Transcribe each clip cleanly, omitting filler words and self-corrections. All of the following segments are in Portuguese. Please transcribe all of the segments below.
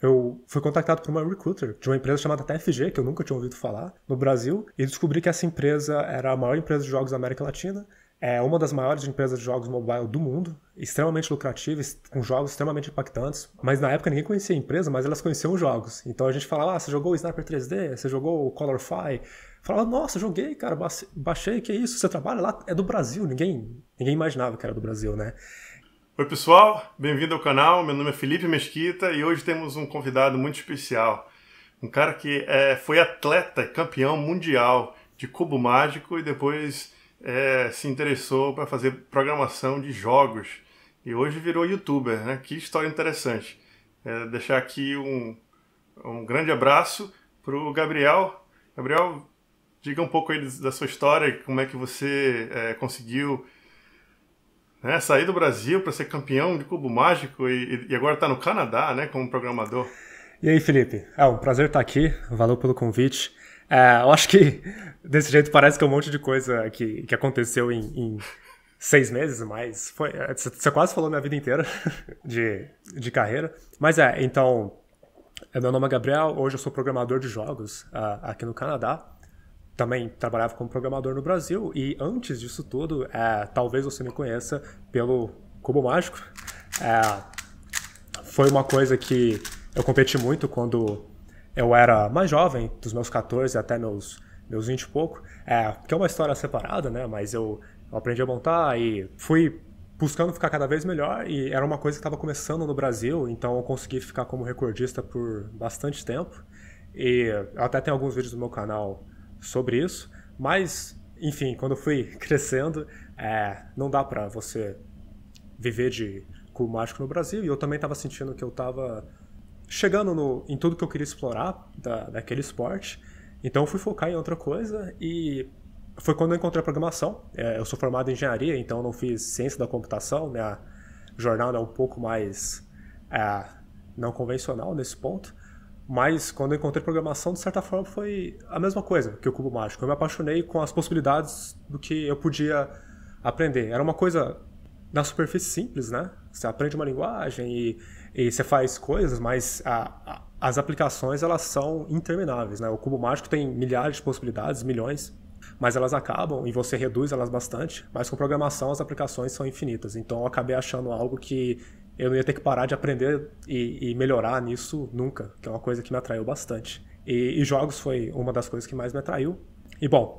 Eu fui contactado por uma recruiter de uma empresa chamada TFG, que eu nunca tinha ouvido falar, no Brasil, e descobri que essa empresa era a maior empresa de jogos da América Latina, é uma das maiores empresas de jogos mobile do mundo, extremamente lucrativa, com jogos extremamente impactantes. Mas na época ninguém conhecia a empresa, mas elas conheciam os jogos. Então a gente falava, você jogou o Sniper 3D? Você jogou o Colorfy? Falava, nossa, joguei, cara, baixei, que isso? Você trabalha lá? É do Brasil. Ninguém imaginava que era do Brasil, né? Oi pessoal, bem-vindo ao canal, meu nome é Felipe Mesquita e hoje temos um convidado muito especial. Um cara que foi atleta, campeão mundial de cubo mágico e depois se interessou para fazer programação de jogos. E hoje virou youtuber, né? Que história interessante. Deixar aqui um grande abraço para o Gabriel. Gabriel, diga um pouco aí da sua história, como é que você conseguiu... sair do Brasil para ser campeão de cubo mágico e agora está no Canadá, né, como programador. E aí, Felipe? É um prazer estar aqui, valeu pelo convite. Eu acho que desse jeito parece que é um monte de coisa que aconteceu em 6 meses, mas você quase falou minha vida inteira de carreira. Mas então, meu nome é Gabriel, hoje eu sou programador de jogos aqui no Canadá. Também trabalhava como programador no Brasil e antes disso tudo, talvez você me conheça pelo Cubo Mágico. Foi uma coisa que eu competi muito quando eu era mais jovem, dos meus 14 até meus 20 e pouco, que é uma história separada, né? Mas eu aprendi a montar e fui buscando ficar cada vez melhor e era uma coisa que estava começando no Brasil, então eu consegui ficar como recordista por bastante tempo. E eu até tenho alguns vídeos no meu canal sobre isso, mas, enfim, quando eu fui crescendo, não dá pra você viver de cubo mágico no Brasil, e eu também tava sentindo que eu tava chegando em tudo que eu queria explorar daquele esporte, então eu fui focar em outra coisa, e foi quando eu encontrei a programação. Eu sou formado em engenharia, então eu não fiz ciência da computação, minha jornada é um pouco mais não convencional nesse ponto. Mas quando eu encontrei programação, de certa forma, foi a mesma coisa que o cubo mágico. Eu me apaixonei com as possibilidades do que eu podia aprender. Era uma coisa na superfície simples, né? Você aprende uma linguagem e você faz coisas, mas as aplicações elas são intermináveis, né? O cubo mágico tem milhares de possibilidades, milhões, mas elas acabam e você reduz elas bastante. Mas com programação as aplicações são infinitas. Então eu acabei achando algo que eu não ia ter que parar de aprender e melhorar nisso nunca, que é uma coisa que me atraiu bastante. E jogos foi uma das coisas que mais me atraiu. E bom,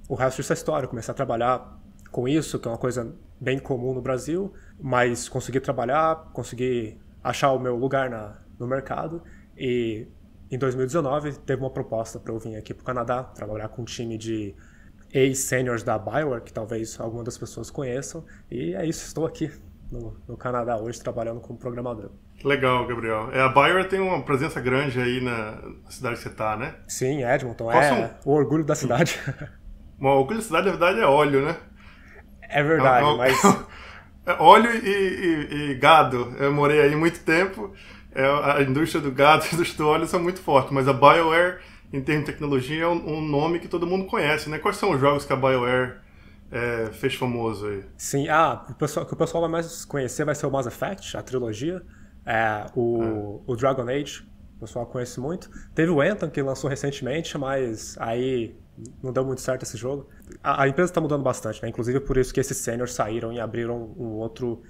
o resto disso é história. Eu comecei a trabalhar com isso, que é uma coisa bem comum no Brasil, mas consegui trabalhar, consegui achar o meu lugar no mercado. E em 2019 teve uma proposta para eu vir aqui para o Canadá, trabalhar com um time de ex-seniors da Bioware, que talvez algumas das pessoas conheçam. E é isso, estou aqui no Canadá hoje, trabalhando como programador. Legal, Gabriel. A Bioware tem uma presença grande aí na cidade que você está, né? Sim, Edmonton. Qual O orgulho da cidade. O orgulho da cidade, na verdade, é óleo, né? É verdade, mas... Óleo e gado. Eu morei aí muito tempo. A indústria do gado e a indústria do óleo são muito fortes, mas a Bioware, em termos de tecnologia, é um nome que todo mundo conhece, né? Quais são os jogos que a Bioware fez famoso aí? Sim, que o pessoal vai mais conhecer vai ser o Mass Effect, a trilogia, o Dragon Age, o pessoal conhece muito. Teve o Anthem, que lançou recentemente, mas aí não deu muito certo esse jogo. A empresa está mudando bastante, né? Inclusive por isso que esses seniors saíram e abriram um outro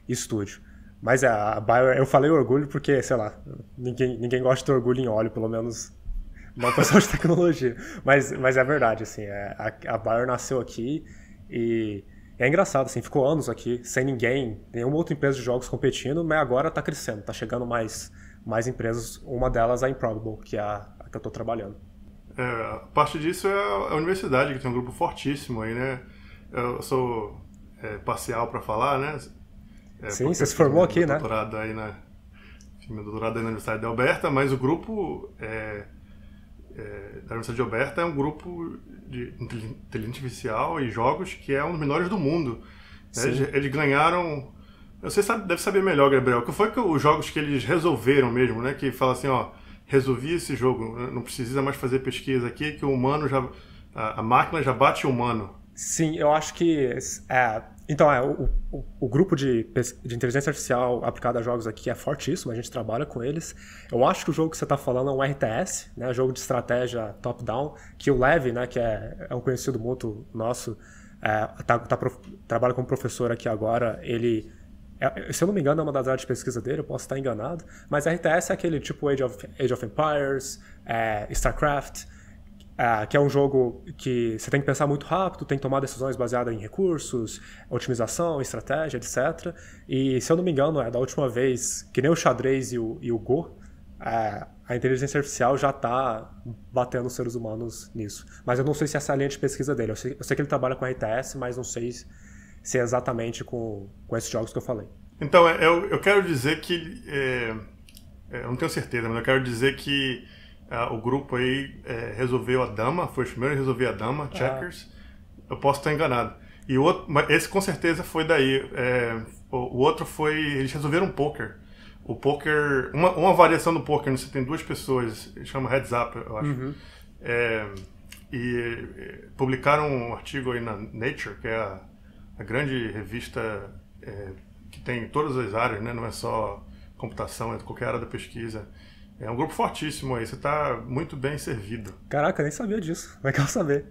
estúdio. Mas a Bioware, eu falei orgulho porque, sei lá, ninguém gosta de ter orgulho em óleo, pelo menos não pessoal de tecnologia. Mas é verdade, assim, a Bioware nasceu aqui e é engraçado, assim, ficou anos aqui, sem nenhuma outra empresa de jogos competindo, mas agora tá crescendo, tá chegando mais empresas, uma delas é a Improbable, que é a que eu tô trabalhando. Parte disso é a universidade, que tem um grupo fortíssimo aí, né? Eu sou parcial para falar, né? Sim, você se formou aqui, né? Meu doutorado aí na Universidade de Alberta, mas o grupo da Universidade de Alberta é um grupo de inteligência artificial e jogos que é um dos melhores do mundo. Eles ganharam... Você deve saber melhor, Gabriel. O que foi os jogos que eles resolveram mesmo, né? Que fala assim, resolvi esse jogo, não precisa mais fazer pesquisa aqui, que o humano a máquina já bate o humano. Sim, eu acho que Então, o grupo de inteligência artificial aplicada a jogos aqui é fortíssimo, a gente trabalha com eles. Eu acho que o jogo que você está falando é um RTS, né, jogo de estratégia top-down, que o Levi, né, que é um conhecido mútuo nosso, trabalha como professor aqui agora, ele... se eu não me engano, é uma das áreas de pesquisa dele, eu posso estar enganado, mas RTS é aquele tipo Age of Empires, StarCraft, que é um jogo que você tem que pensar muito rápido, tem que tomar decisões baseadas em recursos, otimização, estratégia, etc. E, se eu não me engano, da última vez, que nem o xadrez e o Go, a inteligência artificial já está batendo os seres humanos nisso. Mas eu não sei se essa é a linha de pesquisa dele. Eu sei que ele trabalha com RTS, mas não sei se é exatamente com esses jogos que eu falei. Então, eu quero dizer que... eu não tenho certeza, mas eu quero dizer que o grupo aí resolveu a dama, foi o primeiro a resolver a dama, checkers. Eu posso estar enganado. E o outro, mas esse com certeza foi daí. O outro foi, eles resolveram o poker. O poker, uma variação do poker, você tem duas pessoas, chama Heads Up, eu acho. Uhum. E publicaram um artigo aí na Nature, que é a grande revista que tem todas as áreas, né? Não é só computação, é qualquer área da pesquisa. É um grupo fortíssimo aí, você está muito bem servido. Caraca, nem sabia disso. Legal saber.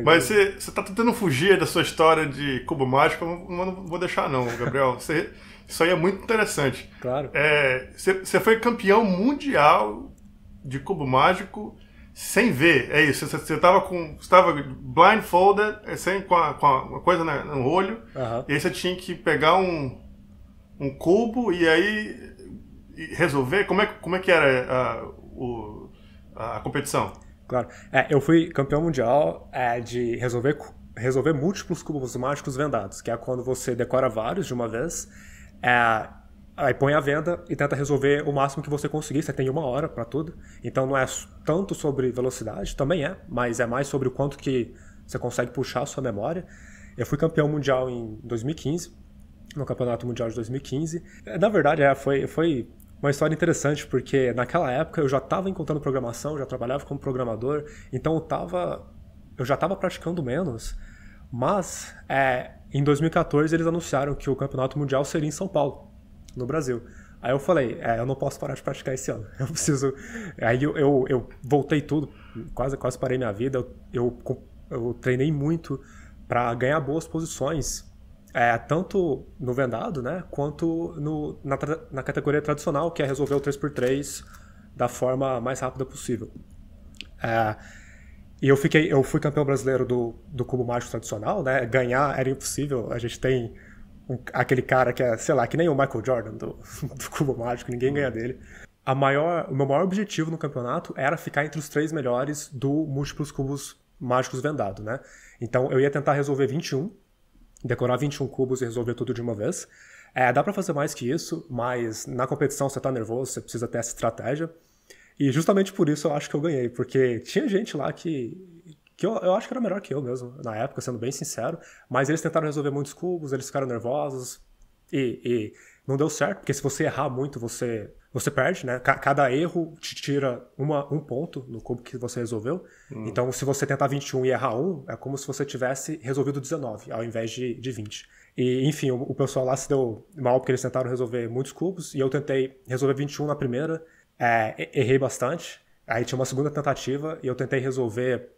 Mas você está tentando fugir da sua história de cubo mágico, eu não vou deixar não, Gabriel. Isso aí é muito interessante. Claro. Você foi campeão mundial de cubo mágico sem ver, é isso. Você estava blindfolded, com a coisa no olho, e aí você tinha que pegar um cubo e aí... resolver? Como é que era a competição? Claro. Eu fui campeão mundial de resolver múltiplos cubos mágicos vendados, que é quando você decora vários de uma vez, aí põe a venda e tenta resolver o máximo que você conseguir. Você tem 1 hora para tudo. Então não é tanto sobre velocidade, também mas é mais sobre o quanto que você consegue puxar a sua memória. Eu fui campeão mundial em 2015, no Campeonato Mundial de 2015. Na verdade, foi uma história interessante, porque naquela época eu já estava encontrando programação, já trabalhava como programador, então eu já estava praticando menos, mas em 2014 eles anunciaram que o Campeonato Mundial seria em São Paulo, no Brasil. Aí eu falei, eu não posso parar de praticar esse ano, eu preciso... Aí eu voltei tudo, quase parei minha vida, eu treinei muito para ganhar boas posições, tanto no vendado, né, quanto na categoria tradicional, que é resolver o 3x3 da forma mais rápida possível. E eu fui campeão brasileiro do cubo mágico tradicional, né, ganhar era impossível, a gente tem aquele cara que é, sei lá, que nem o Michael Jordan do cubo mágico, ninguém ganha dele. O meu maior objetivo no campeonato era ficar entre os 3 melhores do múltiplos cubos mágicos vendado, né, então eu ia tentar resolver 21, decorar 21 cubos e resolver tudo de uma vez. Dá pra fazer mais que isso, mas na competição você tá nervoso, você precisa ter essa estratégia. E justamente por isso eu acho que eu ganhei, porque tinha gente lá que eu acho que era melhor que eu mesmo, na época, sendo bem sincero, mas eles tentaram resolver muitos cubos, eles ficaram nervosos e não deu certo, porque se você errar muito, você perde, né? Cada erro te tira um ponto no cubo que você resolveu. Então, se você tentar 21 e errar 1, é como se você tivesse resolvido 19, ao invés de 20. E, enfim, o pessoal lá se deu mal porque eles tentaram resolver muitos cubos, e eu tentei resolver 21 na primeira, errei bastante. Aí tinha uma segunda tentativa, e eu tentei resolver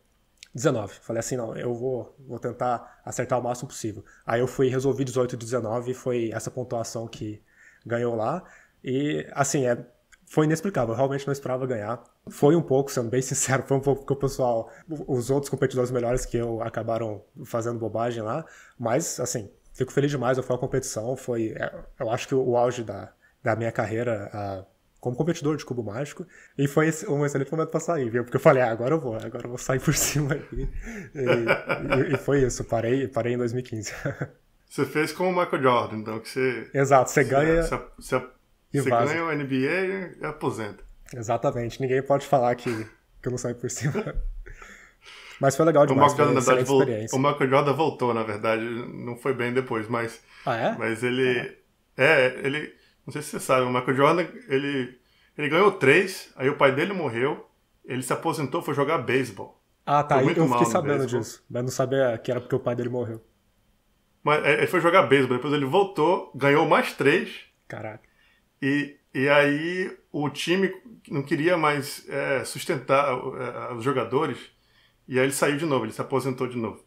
19. Falei assim, não, eu vou tentar acertar o máximo possível. Aí eu fui e resolvi 18 e 19, e foi essa pontuação que ganhou lá. E, assim, foi inexplicável, eu realmente não esperava ganhar. Foi um pouco, sendo bem sincero, foi um pouco porque o pessoal, os outros competidores melhores que eu acabaram fazendo bobagem lá, mas, assim, fico feliz demais, eu fui à competição, eu acho que o auge da minha carreira como competidor de cubo mágico, e foi um excelente momento para sair, viu? Porque eu falei, agora eu vou sair por cima aqui. E foi isso, parei em 2015. Você fez como o Michael Jordan, então, que você... Exato, você ganha... Você ganha o NBA e aposenta. Exatamente, ninguém pode falar que eu não saí por cima. Mas foi legal demais, foi uma excelente experiência. O Michael Jordan voltou, na verdade, não foi bem depois, mas... Mas ele... ele... Não sei se você sabe, o Michael Jordan, ele ganhou 3, aí o pai dele morreu, ele se aposentou, foi jogar beisebol. Tá, eu fiquei sabendo disso, mas não sabia que era porque o pai dele morreu. Mas ele foi jogar beisebol, depois ele voltou, ganhou mais 3. Caraca. E aí o time não queria mais sustentar os jogadores. E aí ele saiu de novo, ele se aposentou de novo.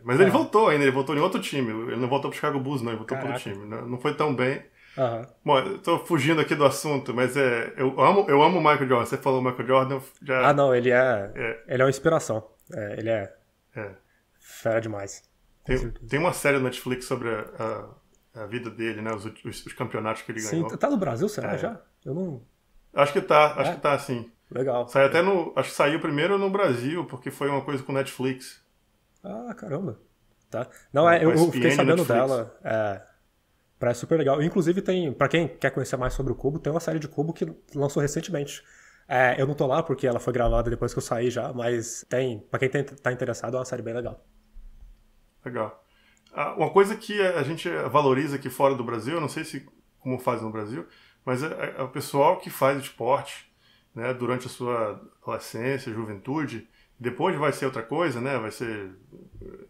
Mas ele voltou ainda, ele voltou em outro time. Ele não voltou pro Chicago Bulls, não, ele voltou pro outro time. Não foi tão bem. Uhum. Bom, eu tô fugindo aqui do assunto, mas eu amo o Michael Jordan. Você falou Michael Jordan, já... Ah, não, ele é uma inspiração. Ele é fera demais. Tem uma série na Netflix sobre a vida dele, né? Os campeonatos que ele ganhou. Sim, tá no Brasil, será já? Eu não... Acho que tá, sim. Legal. Acho que saiu primeiro no Brasil, porque foi uma coisa com Netflix. Ah, caramba. Tá. Não, eu fiquei sabendo dela. Parece super legal. Inclusive, pra quem quer conhecer mais sobre o Cubo, tem uma série de Cubo que lançou recentemente. Eu não tô lá porque ela foi gravada depois que eu saí já, mas pra quem tá interessado, é uma série bem legal. Legal. Uma coisa que a gente valoriza aqui fora do Brasil, eu não sei como faz no Brasil, mas é o pessoal que faz esporte, né, durante a sua adolescência, juventude, depois vai ser outra coisa, né, vai ser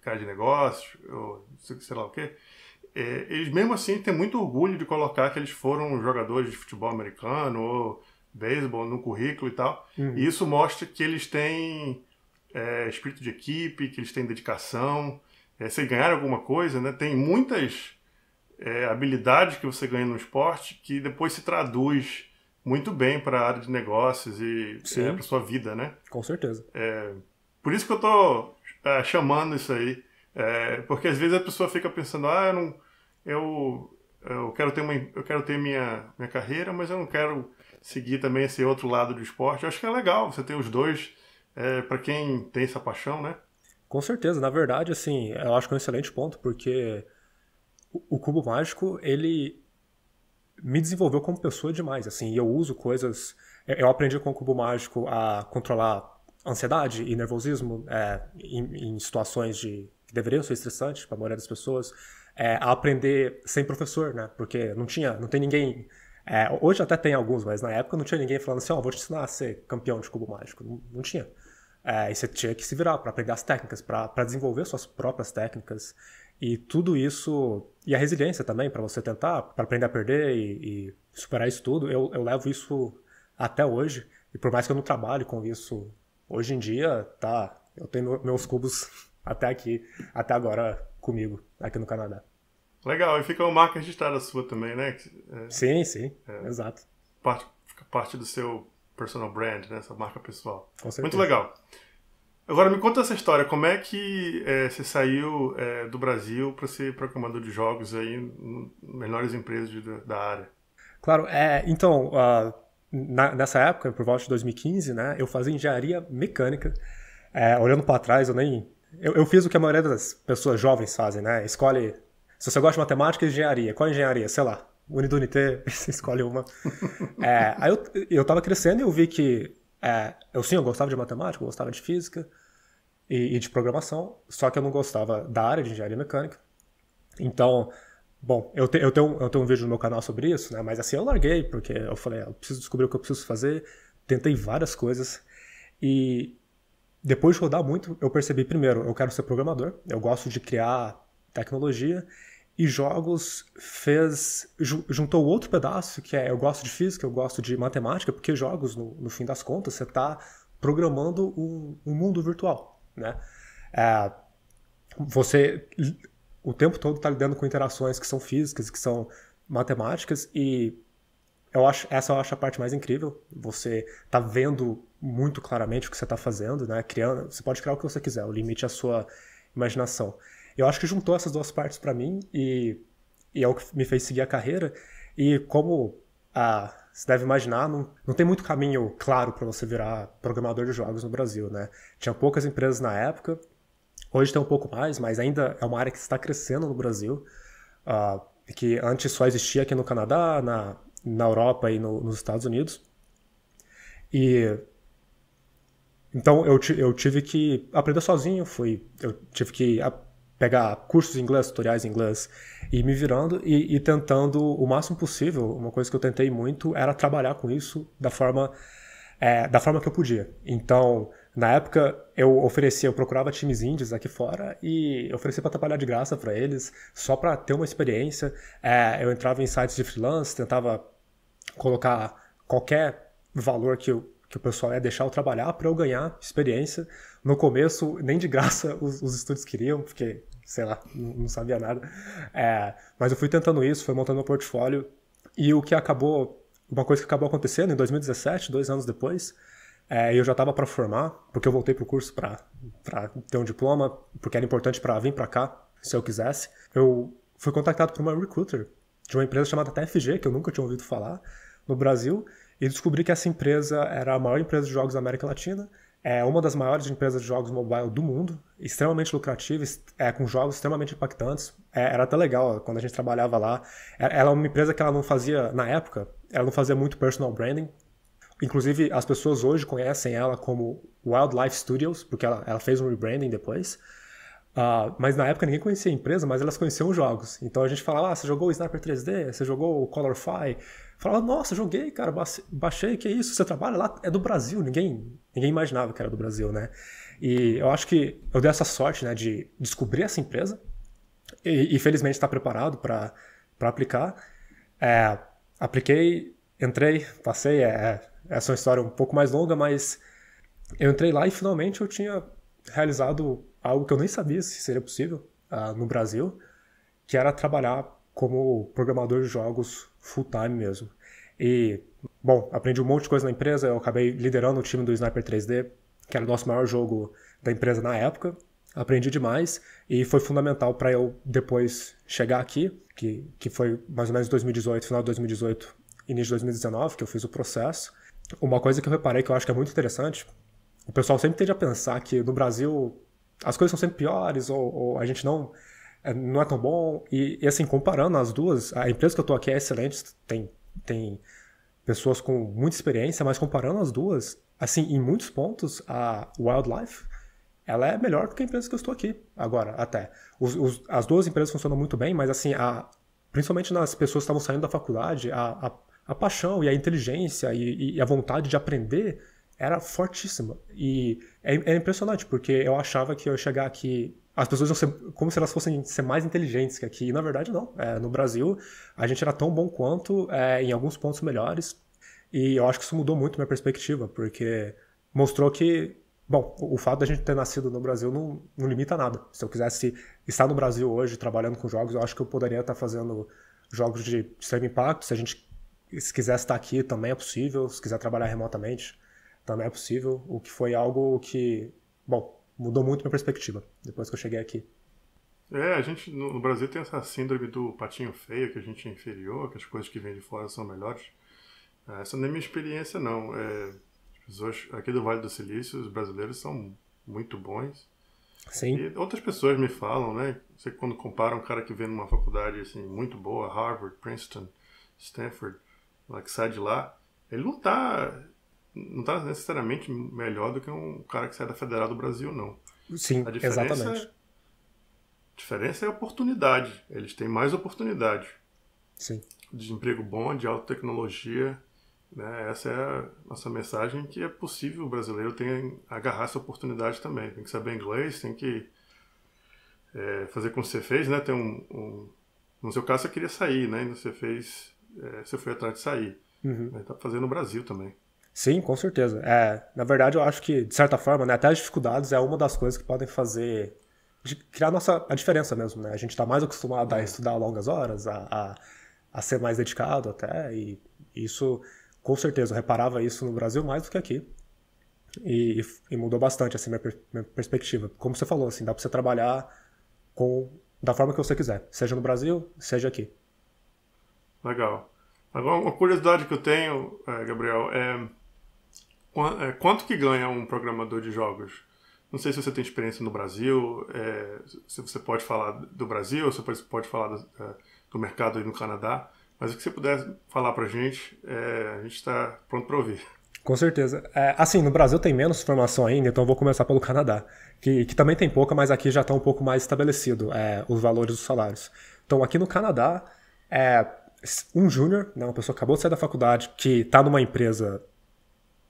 cara de negócio, ou sei lá o quê. Eles mesmo assim têm muito orgulho de colocar que eles foram jogadores de futebol americano ou beisebol no currículo e tal. Uhum. E isso mostra que eles têm espírito de equipe, que eles têm dedicação. Se ganhar alguma coisa, né, tem muitas habilidades que você ganha no esporte que depois se traduz muito bem para a área de negócios e para sua vida, né? Com certeza. Por isso que eu estou chamando isso aí, porque às vezes a pessoa fica pensando, eu quero ter minha carreira, mas eu não quero seguir também esse outro lado do esporte. Eu acho que é legal você ter os dois, para quem tem essa paixão, né? Com certeza, na verdade, assim, eu acho que é um excelente ponto, porque o Cubo Mágico, ele me desenvolveu como pessoa demais, assim, e eu uso coisas... Eu aprendi com o Cubo Mágico a controlar ansiedade e nervosismo em situações que deveriam ser estressantes para a maioria das pessoas, a aprender sem professor, né, porque não tem ninguém... hoje até tem alguns, mas na época não tinha ninguém falando assim, vou te ensinar a ser campeão de Cubo Mágico, não tinha. E você tinha que se virar para aprender as técnicas, para desenvolver suas próprias técnicas. E tudo isso, e a resiliência também, para você tentar, para aprender a perder e superar isso tudo, eu levo isso até hoje. E por mais que eu não trabalhe com isso hoje em dia, eu tenho meus cubos até agora comigo, aqui no Canadá. Legal, e fica uma marca registrada sua também, né? Sim, exato. Fica parte do seu personal brand, né? Essa marca pessoal. Com certeza. Muito legal. Agora me conta essa história, como é que você saiu do Brasil para ser programador de jogos aí em melhores empresas da área? Claro, então, nessa época, por volta de 2015, né, eu fazia engenharia mecânica. Olhando para trás, eu fiz o que a maioria das pessoas jovens fazem, né? Escolhe, se você gosta de matemática, engenharia. Qual engenharia? Sei lá, Unidunité, você escolhe uma. Aí eu tava crescendo e eu vi que eu gostava de matemática, eu gostava de física e de programação, só que eu não gostava da área de engenharia mecânica. Então, bom, eu tenho um vídeo no meu canal sobre isso, né? Mas assim, eu larguei, porque eu falei, eu preciso descobrir o que eu preciso fazer, tentei várias coisas e depois de rodar muito, eu percebi, primeiro, eu quero ser programador, eu gosto de criar tecnologia. E jogos juntou outro pedaço, que eu gosto de física, eu gosto de matemática, porque jogos, no fim das contas, você está programando um mundo virtual, né? Você, o tempo todo, está lidando com interações que são físicas, que são matemáticas, e essa eu acho a parte mais incrível. Você está vendo muito claramente o que você está fazendo, né? Você pode criar o que você quiser, o limite é a sua imaginação. Eu acho que juntou essas duas partes para mim e é o que me fez seguir a carreira. E como você deve imaginar, não tem muito caminho claro para você virar programador de jogos no Brasil, né? Tinha poucas empresas na época, hoje tem um pouco mais, mas ainda é uma área que está crescendo no Brasil, que antes só existia aqui no Canadá, na Europa e nos Estados Unidos. Então eu tive que aprender sozinho, eu tive que pegar cursos em inglês, tutoriais em inglês, e me virando e tentando o máximo possível. Uma coisa que eu tentei muito era trabalhar com isso da forma da forma que eu podia. Então, na época, eu procurava times indies aqui fora e oferecia para trabalhar de graça para eles, só para ter uma experiência. Eu entrava em sites de freelance, tentava colocar qualquer valor que o pessoal ia deixar eu trabalhar para eu ganhar experiência. No começo, nem de graça os estúdios queriam, porque, sei lá, não sabia nada. Mas eu fui tentando isso, fui montando meu portfólio. E uma coisa que acabou acontecendo em 2017, 2 anos depois, eu já estava para formar, porque eu voltei para o curso para ter um diploma, porque era importante para vir para cá, se eu quisesse. Eu fui contactado por uma recruiter de uma empresa chamada TFG, que eu nunca tinha ouvido falar, no Brasil, e descobri que essa empresa era a maior empresa de jogos da América Latina, uma das maiores empresas de jogos mobile do mundo, extremamente lucrativa, com jogos extremamente impactantes. Era até legal quando a gente trabalhava lá. Ela é uma empresa que ela não fazia, na época, ela não fazia muito personal branding. Inclusive, as pessoas hoje conhecem ela como Wildlife Studios, porque ela fez um rebranding depois. Mas na época ninguém conhecia a empresa, mas elas conheciam os jogos. Então a gente falava, você jogou o Sniper 3D? Você jogou o Colorfy? Falava, nossa, joguei, cara, baixei, que isso? Você trabalha lá? É do Brasil. Ninguém imaginava que era do Brasil, né? E eu acho que eu dei essa sorte, né, de descobrir essa empresa e felizmente estar preparado para aplicar. Apliquei, entrei, passei. Essa é uma história um pouco mais longa, mas eu entrei lá e finalmente eu tinha realizado algo que eu nem sabia se seria possível no Brasil, que era trabalhar como programador de jogos full-time mesmo. E, bom, aprendi um monte de coisa na empresa, eu acabei liderando o time do Sniper 3D, que era o nosso maior jogo da empresa na época. Aprendi demais e foi fundamental para eu depois chegar aqui, que foi mais ou menos 2018, final de 2018, início de 2019, que eu fiz o processo. Uma coisa que eu reparei que eu acho que é muito interessante, o pessoal sempre tende a pensar que no Brasil as coisas são sempre piores ou a gente não é tão bom. E assim, comparando as duas, a empresa que eu tô aqui é excelente, tem pessoas com muita experiência, mas comparando as duas, assim, em muitos pontos, a Wildlife, ela é melhor do que a empresa que eu estou aqui agora, até. As duas empresas funcionam muito bem, mas assim, principalmente nas pessoas que estavam saindo da faculdade, a paixão e a inteligência e a vontade de aprender era fortíssima. E é impressionante, porque eu achava que eu ia chegar aqui, as pessoas iam ser como se elas fossem ser mais inteligentes que aqui, e na verdade não. No Brasil, a gente era tão bom quanto, em alguns pontos melhores, e eu acho que isso mudou muito minha perspectiva, porque mostrou que, bom, o fato de a gente ter nascido no Brasil não limita nada. Se eu quisesse estar no Brasil hoje trabalhando com jogos, eu acho que eu poderia estar fazendo jogos de extremo impacto. Se quisesse estar aqui, também é possível. Se quiser trabalhar remotamente, também é possível. O que foi algo que, bom, mudou muito minha perspectiva depois que eu cheguei aqui. A gente no Brasil tem essa síndrome do patinho feio, que a gente é inferior, que as coisas que vêm de fora são melhores. Essa não é minha experiência, não. As pessoas aqui do Vale do Silício, os brasileiros são muito bons. Sim. E outras pessoas me falam, né? Você quando compara um cara que vem numa faculdade assim, muito boa, Harvard, Princeton, Stanford, lá que sai de lá, ele não tá necessariamente melhor do que um cara que sai da Federal do Brasil, não. Sim, exatamente. A diferença é a oportunidade. Eles têm mais oportunidade. Sim. De emprego bom, de alta tecnologia, né? Essa é a nossa mensagem, que é possível o brasileiro agarrar essa oportunidade também. Tem que saber inglês, tem que fazer como você fez, né? No seu caso, você queria sair, né? E você foi atrás de sair. Uhum. Mas tá fazendo no Brasil também. Sim, com certeza. Na verdade, eu acho que, de certa forma, né, até as dificuldades é uma das coisas que podem fazer criar a diferença mesmo, né? A gente está mais acostumado a estudar longas horas, a ser mais dedicado até, e isso, com certeza, eu reparava isso no Brasil mais do que aqui. E mudou bastante, assim, minha perspectiva. Como você falou, assim, dá para você trabalhar da forma que você quiser, seja no Brasil, seja aqui. Legal. Agora, uma curiosidade que eu tenho, Gabriel, quanto que ganha um programador de jogos? Não sei se você tem experiência no Brasil, se você pode falar do Brasil, ou se você pode falar do mercado aí no Canadá, mas o que você puder falar pra gente, a gente está pronto para ouvir. Com certeza. Assim, no Brasil tem menos formação ainda, então eu vou começar pelo Canadá, que também tem pouca, mas aqui já está um pouco mais estabelecido os valores dos salários. Então, aqui no Canadá, um júnior, né, uma pessoa que acabou de sair da faculdade, que está numa empresa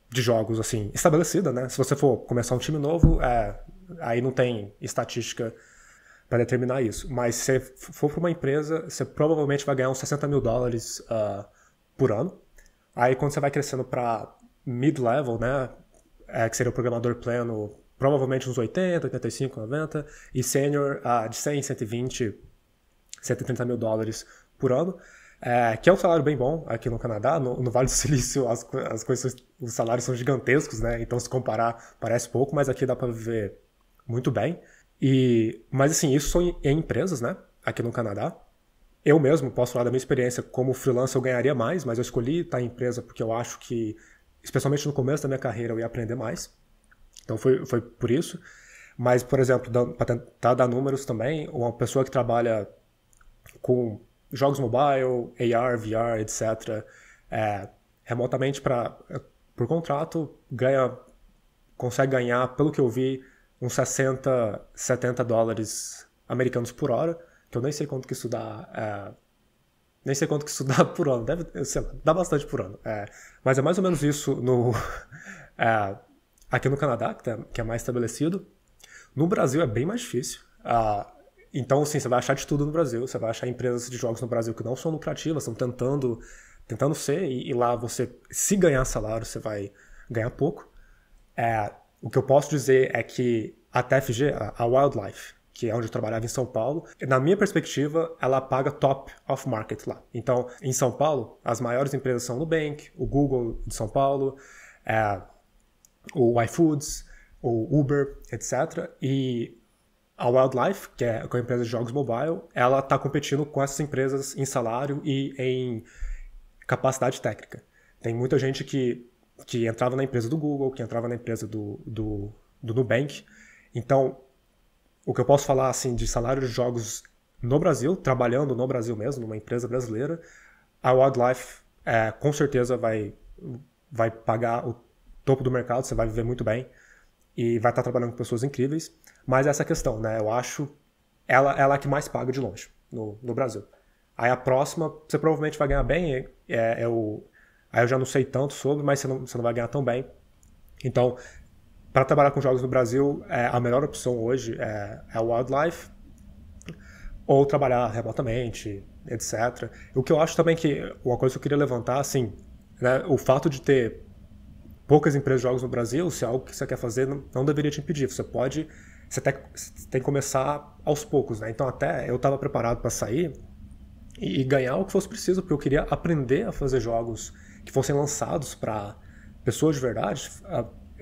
de jogos, assim, estabelecida, né? Se você for começar um time novo, aí não tem estatística para determinar isso. Mas se você for para uma empresa, você provavelmente vai ganhar uns US$ 60 mil por ano. Aí quando você vai crescendo para mid-level, né? Que seria o programador pleno, provavelmente uns 80, 85, 90. E sênior de 100, 120, US$ 130 mil por ano. Que é um salário bem bom aqui no Canadá. No Vale do Silício as coisas, os salários são gigantescos, né? Então se comparar parece pouco, mas aqui dá para viver muito bem. Mas assim, isso são em empresas, né? Aqui no Canadá. Eu mesmo posso falar da minha experiência como freelancer, eu ganharia mais, mas eu escolhi estar em empresa porque eu acho que, especialmente no começo da minha carreira, eu ia aprender mais. Então foi por isso. Mas, por exemplo, para tentar dar números também, uma pessoa que trabalha com jogos mobile, AR, VR, etc., remotamente por contrato, consegue ganhar, pelo que eu vi, uns 60, $70 americanos por hora, que eu nem sei quanto que isso dá. Nem sei quanto que isso dá por ano. Sei lá, dá bastante por ano. Mas é mais ou menos isso aqui no Canadá, que é mais estabelecido. No Brasil é bem mais difícil. Então, assim, você vai achar de tudo no Brasil. Você vai achar empresas de jogos no Brasil que não são lucrativas, estão tentando ser, e lá você, se ganhar salário, você vai ganhar pouco. O que eu posso dizer é que a TFG, a Wildlife, que é onde eu trabalhava em São Paulo, na minha perspectiva, ela paga top of market lá. Então, em São Paulo, as maiores empresas são o Nubank, o Google de São Paulo, o iFoods, o Uber, etc. E a Wildlife, que é a empresa de jogos mobile, ela está competindo com essas empresas em salário e em capacidade técnica. Tem muita gente que entrava na empresa do Google, que entrava na empresa do Nubank. Então, o que eu posso falar assim, de salário de jogos no Brasil, trabalhando no Brasil mesmo, numa empresa brasileira, a Wildlife com certeza vai pagar o topo do mercado, você vai viver muito bem e vai estar trabalhando com pessoas incríveis. Mas essa questão, né? Eu acho ela é a que mais paga de longe no Brasil. Aí a próxima, você provavelmente vai ganhar bem, aí eu já não sei tanto sobre, mas você não vai ganhar tão bem. Então, para trabalhar com jogos no Brasil, a melhor opção hoje é a Wildlife, ou trabalhar remotamente, etc. O que eu acho também que, uma coisa que eu queria levantar, assim, né, o fato de ter poucas empresas de jogos no Brasil, se é algo que você quer fazer, não deveria te impedir. Você tem que começar aos poucos, né? Então até eu estava preparado para sair e ganhar o que fosse preciso, porque eu queria aprender a fazer jogos que fossem lançados para pessoas de verdade,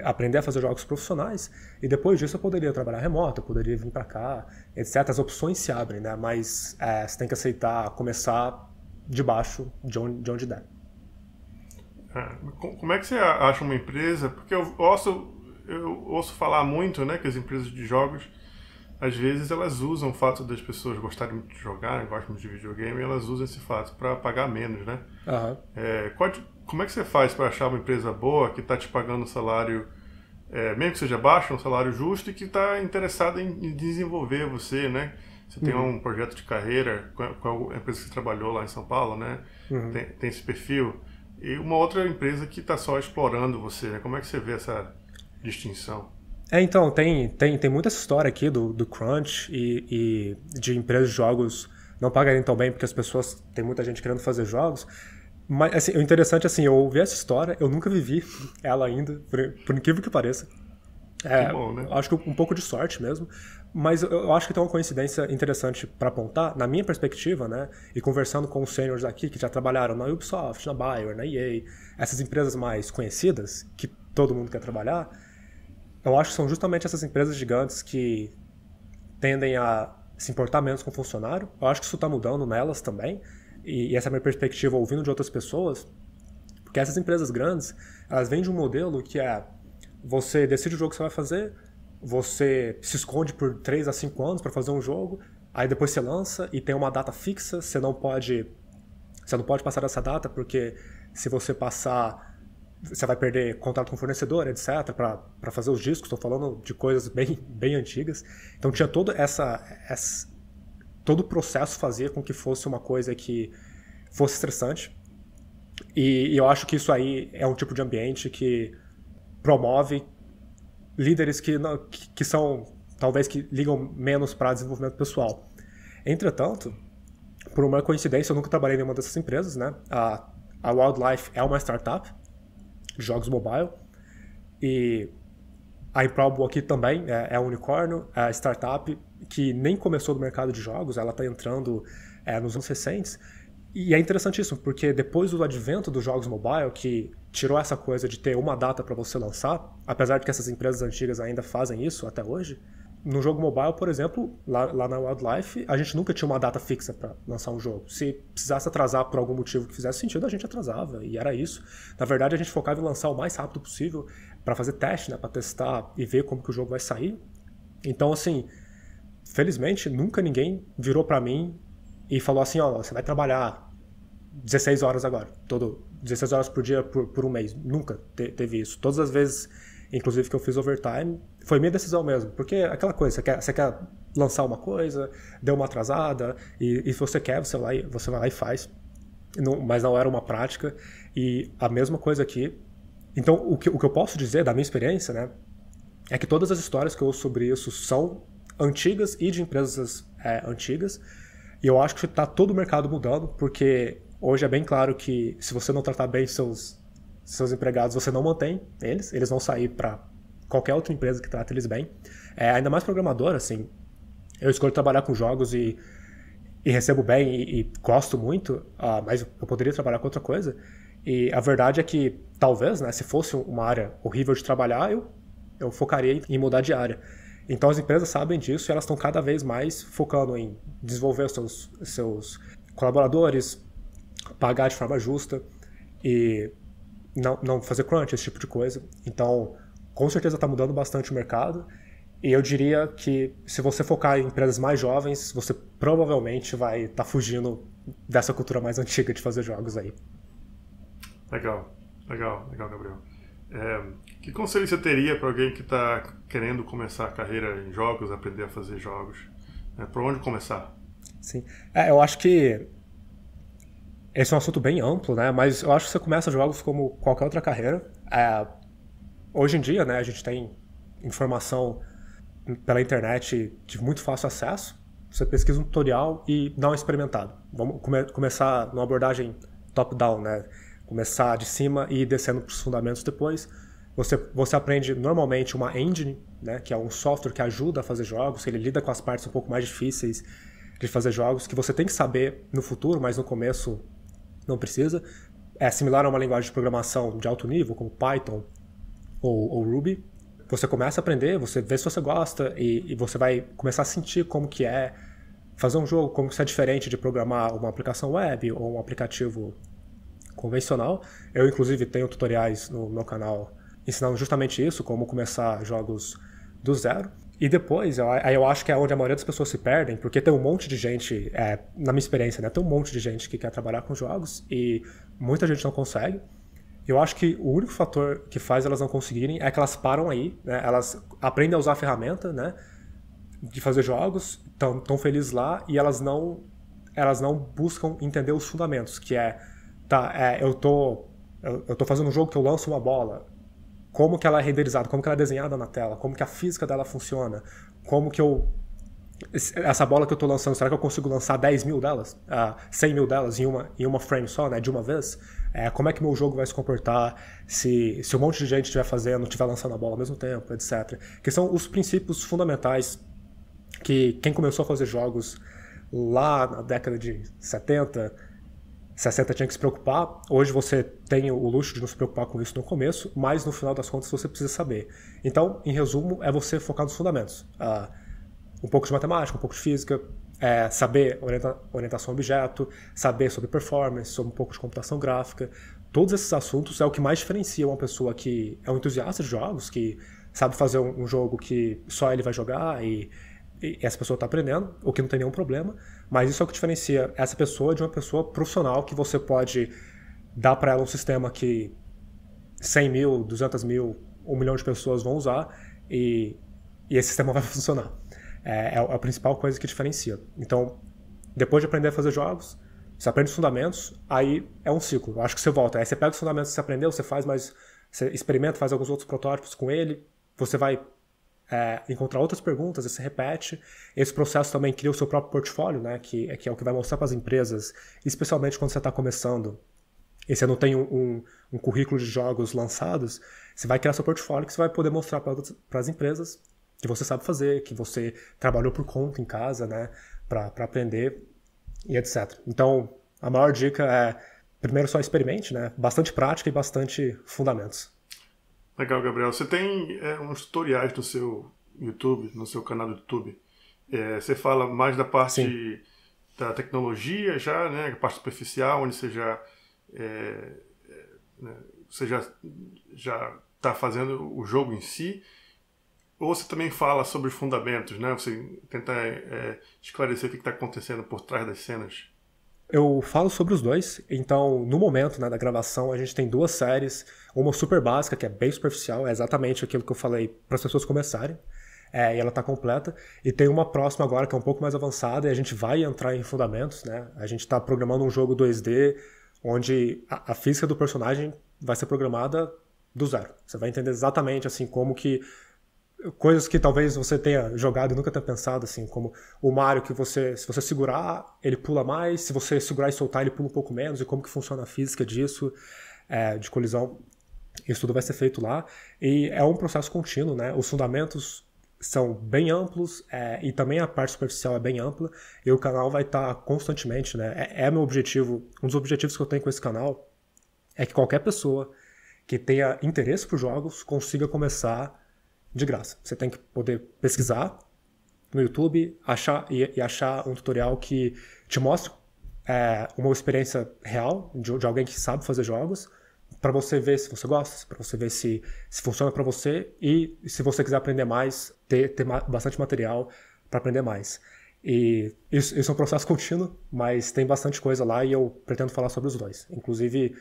aprender a fazer jogos profissionais, e depois disso eu poderia trabalhar remoto, eu poderia vir para cá, etc. As opções se abrem, né? Mas você tem que aceitar começar de baixo, de onde der. Como é que você acha uma empresa? Porque eu ouço falar muito, né, que as empresas de jogos, às vezes elas usam o fato das pessoas gostarem muito de jogar, gostam muito de videogame, e elas usam esse fato para pagar menos, né? Uhum. Como é que você faz para achar uma empresa boa que está te pagando um salário, mesmo que seja baixo, um salário justo, e que está interessada em desenvolver você, né? Você tem um projeto de carreira com a empresa que você trabalhou lá em São Paulo, né? Uhum. Tem esse perfil. E uma outra empresa que está só explorando você, né? Como é que você vê essa distinção? Então, tem muita essa história aqui do crunch e de empresas de jogos não pagarem tão bem porque as pessoas, tem muita gente querendo fazer jogos. Mas assim, o interessante é assim, eu ouvi essa história, eu nunca vivi ela ainda, por incrível que pareça. Que bom, né? Acho que um pouco de sorte mesmo, mas eu acho que tem uma coincidência interessante para apontar, na minha perspectiva, né? E conversando com os seniors aqui que já trabalharam na Ubisoft, na Bioware, na EA, essas empresas mais conhecidas, que todo mundo quer trabalhar, eu acho que são justamente essas empresas gigantes que tendem a se importar menos com o funcionário. Eu acho que isso está mudando nelas também, e essa é a minha perspectiva ouvindo de outras pessoas, porque essas empresas grandes, elas vêm de um modelo que você decide o jogo que você vai fazer, você se esconde por 3 a 5 anos para fazer um jogo, aí depois você lança e tem uma data fixa, você não pode passar dessa data, porque se você passar, você vai perder contrato com o fornecedor, etc, para fazer os discos. Estou falando de coisas bem antigas. Então tinha todo o processo fazia com que fosse uma coisa que fosse estressante. E eu acho que isso aí é um tipo de ambiente que promove líderes que são, talvez, que ligam menos para desenvolvimento pessoal. Entretanto, por uma coincidência, eu nunca trabalhei em nenhuma dessas empresas, né? A Wildlife é uma startup de jogos mobile, e a Improbable aqui também é um unicórnio, é a startup que nem começou no mercado de jogos, ela está entrando nos anos recentes. E é interessantíssimo, porque depois do advento dos jogos mobile, que tirou essa coisa de ter uma data para você lançar, apesar de que essas empresas antigas ainda fazem isso até hoje, no jogo mobile, por exemplo, lá na Wildlife, a gente nunca tinha uma data fixa para lançar um jogo. Se precisasse atrasar por algum motivo que fizesse sentido, a gente atrasava, e era isso. Na verdade, a gente focava em lançar o mais rápido possível para fazer teste, né, para testar e ver como que o jogo vai sair. Então, assim, felizmente, nunca ninguém virou para mim e falou assim, ó, você vai trabalhar 16 horas agora, 16 horas por dia por um mês. Nunca teve isso. Todas as vezes, inclusive, que eu fiz overtime, foi minha decisão mesmo. Porque é aquela coisa, você quer lançar uma coisa, deu uma atrasada, e se você quer, você vai lá e faz. Mas não era uma prática. E a mesma coisa aqui. Então, o que eu posso dizer da minha experiência, né, é que todas as histórias que eu ouço sobre isso são antigas e de empresas antigas. E eu acho que está todo o mercado mudando, porque hoje é bem claro que se você não tratar bem seus empregados, você não mantém eles vão sair para qualquer outra empresa que trata eles bem. Ainda mais programador, assim, eu escolho trabalhar com jogos e recebo bem e gosto muito, mas eu poderia trabalhar com outra coisa. E a verdade é que, talvez, né, se fosse uma área horrível de trabalhar, eu focaria em mudar de área. Então as empresas sabem disso e elas estão cada vez mais focando em desenvolver os seus colaboradores, pagar de forma justa e não fazer crunch, esse tipo de coisa. Então, com certeza está mudando bastante o mercado. E eu diria que se você focar em empresas mais jovens, você provavelmente vai estar fugindo dessa cultura mais antiga de fazer jogos aí. Legal, Gabriel. Que conselho você teria para alguém que está querendo começar a carreira em jogos, aprender a fazer jogos? Por onde começar? Sim, eu acho que esse é um assunto bem amplo, né? Mas eu acho que você começa jogos como qualquer outra carreira. Hoje em dia, né, a gente tem informação pela internet de muito fácil acesso. Você pesquisa um tutorial e dá uma experimentada. Vamos começar numa abordagem top-down, né? Começar de cima e ir descendo para os fundamentos depois. Você aprende normalmente uma engine, né, que é um software que ajuda a fazer jogos, ele lida com as partes um pouco mais difíceis de fazer jogos, que você tem que saber no futuro, mas no começo não precisa. É similar a uma linguagem de programação de alto nível, como Python ou Ruby. Você começa a aprender, você vê se você gosta e você vai começar a sentir como que é fazer um jogo, como que isso é diferente de programar uma aplicação web ou um aplicativo convencional. Eu, inclusive, tenho tutoriais no meu canal ensinando justamente isso, como começar jogos do zero. E depois, aí eu acho que é onde a maioria das pessoas se perdem, porque tem um monte de gente, na minha experiência, né, tem um monte de gente que quer trabalhar com jogos e muita gente não consegue. Eu acho que o único fator que faz elas não conseguirem é que elas param aí, né, elas aprendem a usar a ferramenta, né, de fazer jogos, estão felizes lá e elas não buscam entender os fundamentos, que eu tô fazendo um jogo que eu lanço uma bola, como que ela é renderizada, como que ela é desenhada na tela, como que a física dela funciona, como que essa bola que eu tô lançando, será que eu consigo lançar 10 mil delas, 100 mil delas em uma frame só, né, de uma vez? Como é que meu jogo vai se comportar se um monte de gente estiver lançando a bola ao mesmo tempo, etc. Que são os princípios fundamentais que quem começou a fazer jogos lá na década de 70, 60 tinha que se preocupar. Hoje você tem o luxo de não se preocupar com isso no começo, mas no final das contas você precisa saber. Então, em resumo, é você focar nos fundamentos. Um pouco de matemática, um pouco de física, saber orientação a objeto, saber sobre performance, sobre um pouco de computação gráfica. Todos esses assuntos é o que mais diferencia uma pessoa que é um entusiasta de jogos, que sabe fazer um jogo que só ele vai jogar e essa pessoa está aprendendo, o que não tem nenhum problema, mas isso é o que diferencia essa pessoa de uma pessoa profissional que você pode dar para ela um sistema que 100 mil, 200 mil, 1 milhão de pessoas vão usar e esse sistema vai funcionar. É a principal coisa que diferencia. Então, depois de aprender a fazer jogos, você aprende os fundamentos, aí é um ciclo. Eu acho que você volta. Aí você pega os fundamentos que você aprendeu, você faz mais você experimenta, faz alguns outros protótipos com ele, você vai encontrar outras perguntas, e você repete. Esse processo também cria o seu próprio portfólio, né, que é o que vai mostrar para as empresas, especialmente quando você está começando, e você não tem um currículo de jogos lançados, você vai criar seu portfólio que você vai poder mostrar para as empresas que você sabe fazer, que você trabalhou por conta em casa, né, para aprender e etc. Então, a maior dica é, primeiro só experimente, né, bastante prática e bastante fundamentos. Legal, Gabriel. Você tem uns tutoriais no seu YouTube, no seu canal do YouTube. Você fala mais da parte Sim. da tecnologia já, né, a parte superficial, onde você já está fazendo o jogo em si, ou você também fala sobre os fundamentos, né? Você tenta esclarecer o que está acontecendo por trás das cenas. Eu falo sobre os dois, então no momento, né, da gravação a gente tem 2 séries, uma super básica, que é bem superficial, é exatamente aquilo que eu falei para as pessoas começarem, e ela está completa, e tem uma próxima agora que é um pouco mais avançada e a gente vai entrar em fundamentos, né? A gente está programando um jogo 2D onde a física do personagem vai ser programada do zero. Você vai entender exatamente assim como que coisas que talvez você tenha jogado e nunca tenha pensado, assim, como o Mario, que se você segurar, ele pula mais, se você segurar e soltar, ele pula um pouco menos, e como que funciona a física disso, de colisão. Isso tudo vai ser feito lá, e é um processo contínuo, né? Os fundamentos são bem amplos, e também a parte superficial é bem ampla, e o canal vai estar constantemente, né? Meu objetivo, um dos objetivos que eu tenho com esse canal é que qualquer pessoa que tenha interesse por jogos consiga começar de graça. Você tem que poder pesquisar no YouTube, achar um tutorial que te mostre uma experiência real de alguém que sabe fazer jogos, para você ver se você gosta, para você ver se funciona para você, e se você quiser aprender mais, ter bastante material para aprender mais. E isso é um processo contínuo, mas tem bastante coisa lá e eu pretendo falar sobre os dois. Inclusive,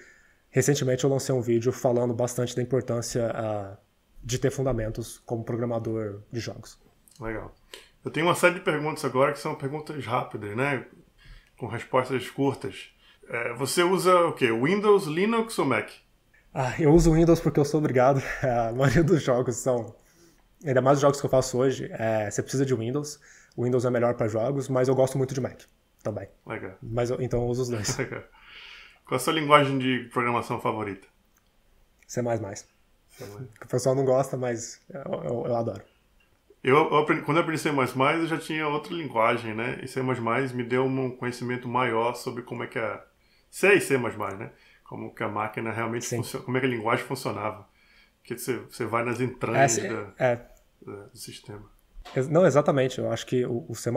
recentemente eu lancei um vídeo falando bastante da importância de ter fundamentos como programador de jogos. Legal. Eu tenho uma série de perguntas agora que são perguntas rápidas, né? Com respostas curtas. Você usa o quê? Windows, Linux ou Mac? Eu uso Windows porque eu sou obrigado. A maioria dos jogos são... Ainda mais os jogos que eu faço hoje, você precisa de Windows. O Windows é melhor para jogos, mas eu gosto muito de Mac também. Legal. Então eu uso os dois. Legal. Qual a sua linguagem de programação favorita? C++. O pessoal não gosta, mas eu adoro. Quando eu aprendi C++, eu já tinha outra linguagem, né? E C++ me deu um conhecimento maior sobre como é que C e C++, né? Como que a máquina realmente funciona, como é que a linguagem funcionava. Porque você vai nas entranhas do sistema. Não, exatamente. Eu acho que o C++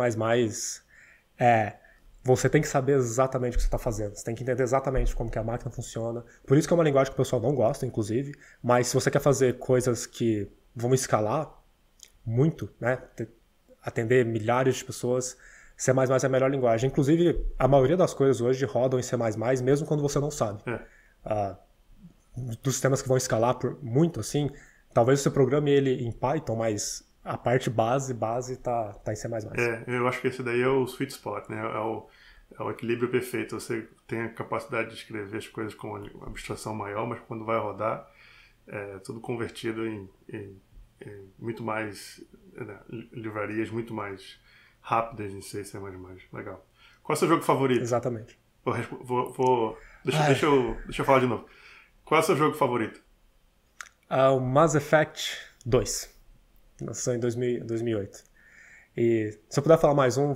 você tem que saber exatamente o que você está fazendo. Você tem que entender exatamente como que a máquina funciona. Por isso que é uma linguagem que o pessoal não gosta, inclusive. Mas se você quer fazer coisas que vão escalar muito, né? Atender milhares de pessoas, C++ é a melhor linguagem. Inclusive, a maioria das coisas hoje rodam em C++, mesmo quando você não sabe. Dos sistemas que vão escalar por muito, assim, talvez você programe ele em Python, mas a parte base tá em C++. Eu acho que esse daí é o sweet spot, né? É o equilíbrio perfeito. Você tem a capacidade de escrever as coisas com uma abstração maior, mas quando vai rodar, tudo convertido em muito mais livrarias muito mais rápidas em C e C++. Legal. Qual é o seu jogo favorito? Exatamente. Deixa eu falar de novo. Qual é o seu jogo favorito? O Mass Effect 2. Lançou em 2008. E se eu puder falar mais um,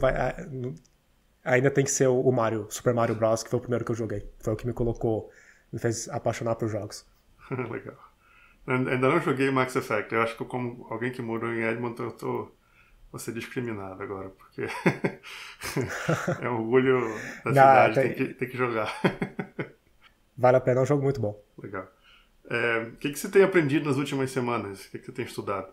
ainda tem que ser o Mario, Super Mario Bros., que foi o primeiro que eu joguei. Foi o que me fez apaixonar por jogos. Legal. Ainda não joguei Mass Effect. Eu acho que como alguém que morou em Edmonton, vou ser discriminado agora, porque é um orgulho da cidade, tem que jogar. Vale a pena, é um jogo muito bom. Legal. O que você tem aprendido nas últimas semanas? O que você tem estudado?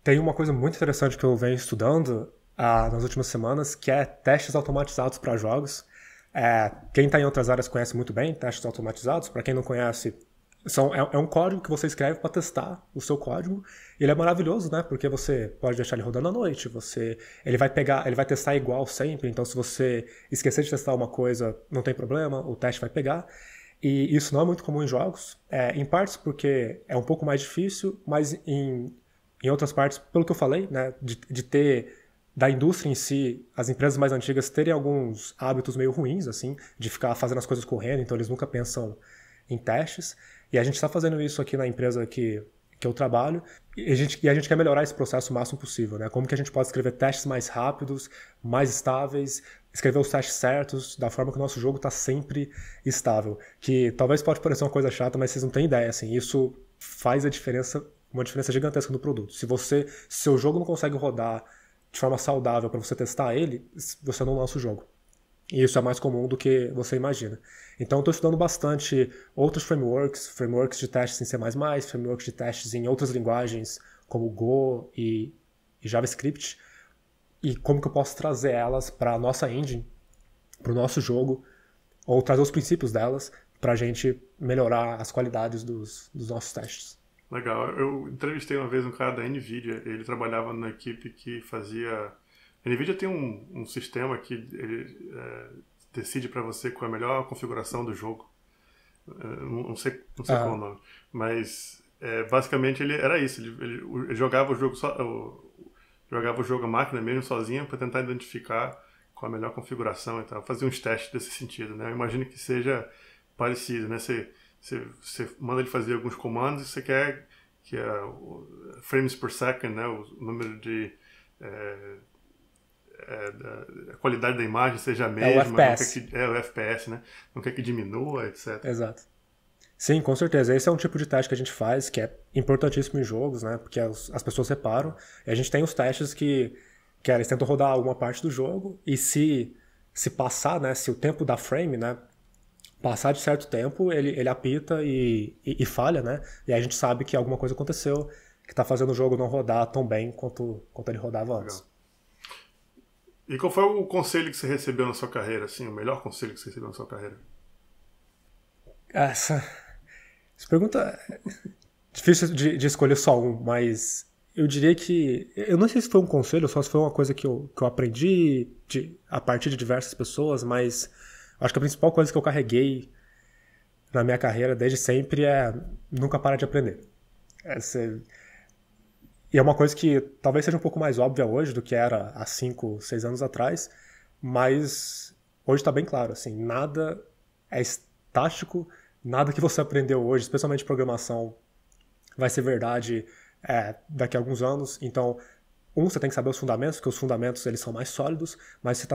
Tem uma coisa muito interessante que eu venho estudando nas últimas semanas, que é testes automatizados para jogos. Quem está em outras áreas conhece muito bem testes automatizados. Para quem não conhece, é um código que você escreve para testar o seu código. Ele é maravilhoso, né? Porque você pode deixar ele rodando à noite. Ele vai testar igual sempre. Então, se você esquecer de testar uma coisa, não tem problema, o teste vai pegar. E isso não é muito comum em jogos, em partes porque é um pouco mais difícil, mas em outras partes, pelo que eu falei, né, de ter da indústria em si, as empresas mais antigas terem alguns hábitos meio ruins, assim, de ficar fazendo as coisas correndo, então eles nunca pensam em testes. E a gente está fazendo isso aqui na empresa que eu trabalho, e a gente quer melhorar esse processo o máximo possível, né? Como que a gente pode escrever testes mais rápidos, mais estáveis, escrever os testes certos, da forma que o nosso jogo está sempre estável. Que talvez pode parecer uma coisa chata, mas vocês não têm ideia, assim, isso faz a diferença, uma diferença gigantesca no produto. Se seu jogo não consegue rodar de forma saudável para você testar ele, você não lança o jogo. E isso é mais comum do que você imagina. Então, estou estudando bastante outros frameworks de testes em C++, frameworks de testes em outras linguagens, como Go e JavaScript, e como que eu posso trazer elas para a nossa engine, para o nosso jogo, ou trazer os princípios delas para a gente melhorar as qualidades dos nossos testes. Legal. Eu entrevistei uma vez um cara da NVIDIA, ele trabalhava na equipe que fazia... A NVIDIA tem um sistema que ele decide para você qual é a melhor configuração do jogo. Não sei qual é o nome. Mas basicamente ele era isso. Ele jogava o jogo jogava o jogo à máquina mesmo sozinho para tentar identificar qual a melhor configuração e tal. Fazia uns testes desse sentido, né? Eu imagino que seja parecido, né? Você manda ele fazer alguns comandos e você quer que frames per second, né? O número de a qualidade da imagem seja a mesma. O FPS. O FPS, né? Não quer que diminua, etc. Exato. Sim, com certeza. Esse é um tipo de teste que a gente faz, que é importantíssimo em jogos, né? Porque as pessoas separam. E a gente tem os testes que eles tentam rodar alguma parte do jogo e se passar, né? Se o tempo da frame, né? Passar de certo tempo, ele apita e falha, né? E aí a gente sabe que alguma coisa aconteceu que está fazendo o jogo não rodar tão bem quanto ele rodava antes. Legal. E qual foi o conselho que você recebeu na sua carreira, assim, o melhor conselho que você recebeu na sua carreira? Essa pergunta é difícil de escolher só um, mas eu diria que... Eu não sei se foi um conselho, só se foi uma coisa que eu aprendi a partir de diversas pessoas, mas acho que a principal coisa que eu carreguei na minha carreira desde sempre é nunca parar de aprender. E é uma coisa que talvez seja um pouco mais óbvia hoje do que era há 5, 6 anos atrás, mas hoje está bem claro, assim, nada é estático, nada que você aprendeu hoje, especialmente programação, vai ser verdade daqui a alguns anos. Então, você tem que saber os fundamentos, porque os fundamentos eles são mais sólidos, mas você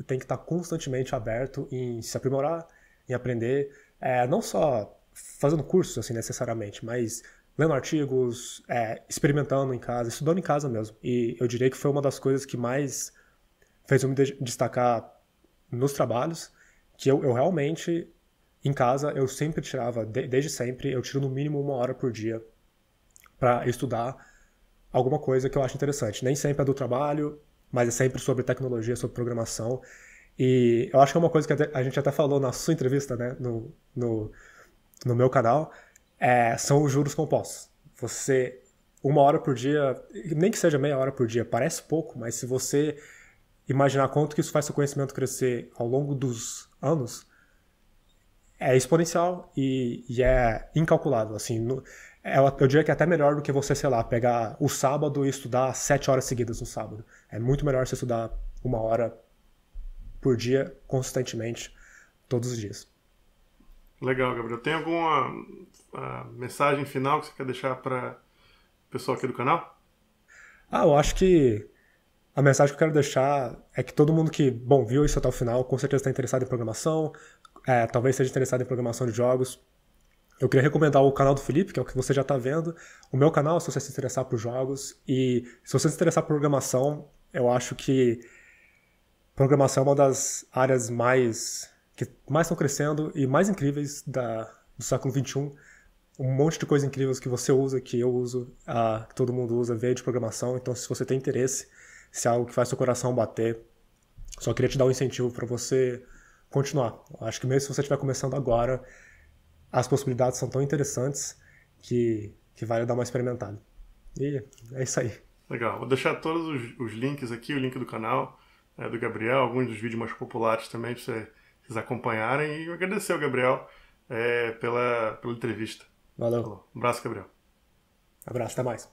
tem que estar constantemente aberto em se aprimorar, em aprender, não só fazendo cursos assim necessariamente, mas lendo artigos, experimentando em casa, estudando em casa mesmo. E eu diria que foi uma das coisas que mais fez eu me destacar nos trabalhos, que eu realmente, em casa, eu sempre tirava, desde sempre, eu tiro no mínimo 1 hora por dia para estudar alguma coisa que eu acho interessante. Nem sempre é do trabalho, mas é sempre sobre tecnologia, sobre programação. E eu acho que é uma coisa que a gente até falou na sua entrevista, né, no meu canal, são os juros compostos. Você, 1 hora por dia, nem que seja meia hora por dia, parece pouco, mas se você imaginar quanto que isso faz seu conhecimento crescer ao longo dos anos, é exponencial e é incalculável. Assim, eu diria que é até melhor do que você, sei lá, pegar o sábado e estudar 7 horas seguidas no sábado. É muito melhor você estudar 1 hora por dia, consistentemente, todos os dias. Legal, Gabriel. Tem alguma mensagem final que você quer deixar para o pessoal aqui do canal? Eu acho que a mensagem que eu quero deixar é que todo mundo que, viu isso até o final, com certeza está interessado em programação, talvez seja interessado em programação de jogos. Eu queria recomendar o canal do Felipe, que é o que você já está vendo, o meu canal, se você se interessar por jogos, e se você se interessar por programação, eu acho que programação é uma das áreas que mais estão crescendo e mais incríveis do século XXI. Um monte de coisas incríveis que você usa, que eu uso, que todo mundo usa, veio de programação. Então, se você tem interesse, se é algo que faz seu coração bater, só queria te dar um incentivo para você continuar. Eu acho que mesmo se você estiver começando agora, as possibilidades são tão interessantes que vale dar uma experimentada. E é isso aí. Legal. Vou deixar todos os links aqui, o link do canal do Gabriel, alguns dos vídeos mais populares também, para vocês acompanharem. E eu agradecer ao Gabriel pela entrevista. Valeu. Um abraço, Gabriel. Abraço, até mais.